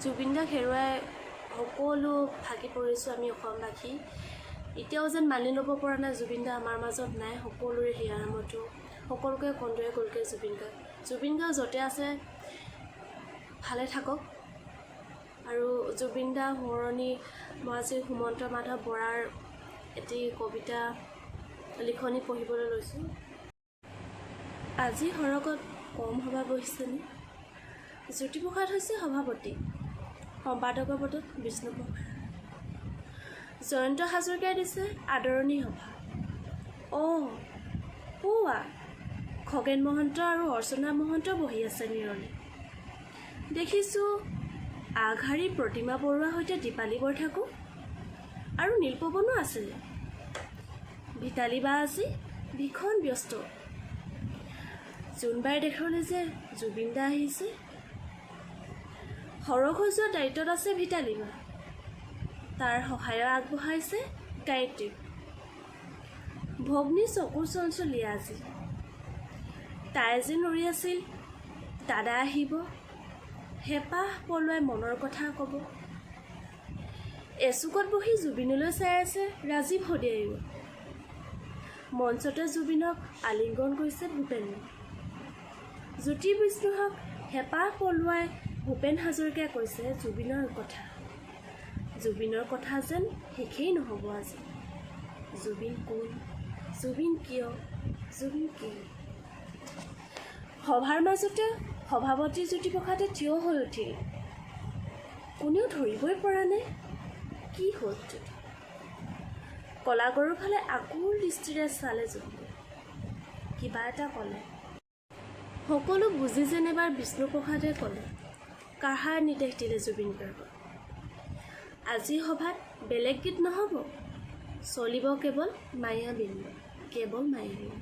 জুবিন দাক হেৰুৱাই সকলো ভাগি পৰিছোঁ আমি অসমবাসী। এতিয়াও যেন মানি ল'ব পৰা নাই জুবিন দা আমাৰ মাজত নাই। সকলোৰে হিয়াৰ মতো সকলোকে কন্দুৱাই গ'লগৈ জুবিন গাৰ্গ। জুবিন গাৰ্গ য'তে আছে ভালে থাকক। আৰু জুবিন দা সোঁৱৰণি মই আজি সুমন্ত মাধৱ বৰাৰ এটি কবিতা লিখনি পঢ়িবলৈ লৈছোঁ। আজি সৰগত কম সভা বহিছেনে? জ্যোতিপ্ৰসাদ হৈছে সভাপতি, সম্পাদকৰ পদত বিষ্ণুপ্ৰসাদ। জয়ন্ত হাজৰিকাই দিছে আদৰণি সভা। পুৱা খগেন মহন্ত আৰু অৰ্চনা মহন্ত বহি আছে নিৰণে। দেখিছোঁ আগশাৰী প্ৰতিমা বৰুৱাৰ সৈতে দীপালী বৰঠাকুৰ আৰু নীলপৱনো আছে। ভিতালী বা আজি ভীষণ ব্যস্ত। জোনবাইৰ দেশলৈ যে জুবিন দা আহিছে। সৰহ হৈ যোৱা দায়িত্বত আছে ভিতালী বা। তাৰ সহায় আগবঢ়াইছে গায়ত্ৰী। ভগ্নী চকুৰ চঞ্চলীয়া আজি। তাই যে নৰি আছিল দাদা আহিব, হেঁপাহ পলুৱাই মনৰ কথা ক'ব। এচুকত বহি জুবিনলৈ চাই আছে ৰাজীৱ হদিয়ায়ো। মঞ্চতে জুবিনক আলিংগন কৰিছে ভূপেন। জ্যোতি বিষ্ণুহক হেঁপাহ পলুৱাই ভূপেন হাজৰিকাই কৈছে জুবিনৰ কথা। জুবিনৰ কথা যেন শেষেই নহ'ব আজি। জুবিন কোন, জুবিন কিয়, জুবিন কি? সভাৰ মাজতে সভাপতি জ্যোতিপ্ৰসাদে থিয় হৈ উঠিল। কোনেও ধৰিবই পৰা নাই কি হ'ল। কলাগৰুৰ ফালে আকুল দৃষ্টিৰে চালে জুবিনে। কিবা এটা ক'লে। সকলো বুজি যেন এবাৰ বিষ্ণুপ্ৰসাদে ক'লে। কাঢ়া নিৰ্দেশ দিলে জুবিন গাৰ্গক। আজি সভাত বেলেগ গীত নহ'ব, চলিব কেৱল মায়াবিনী, কেৱল মায়াবিনী।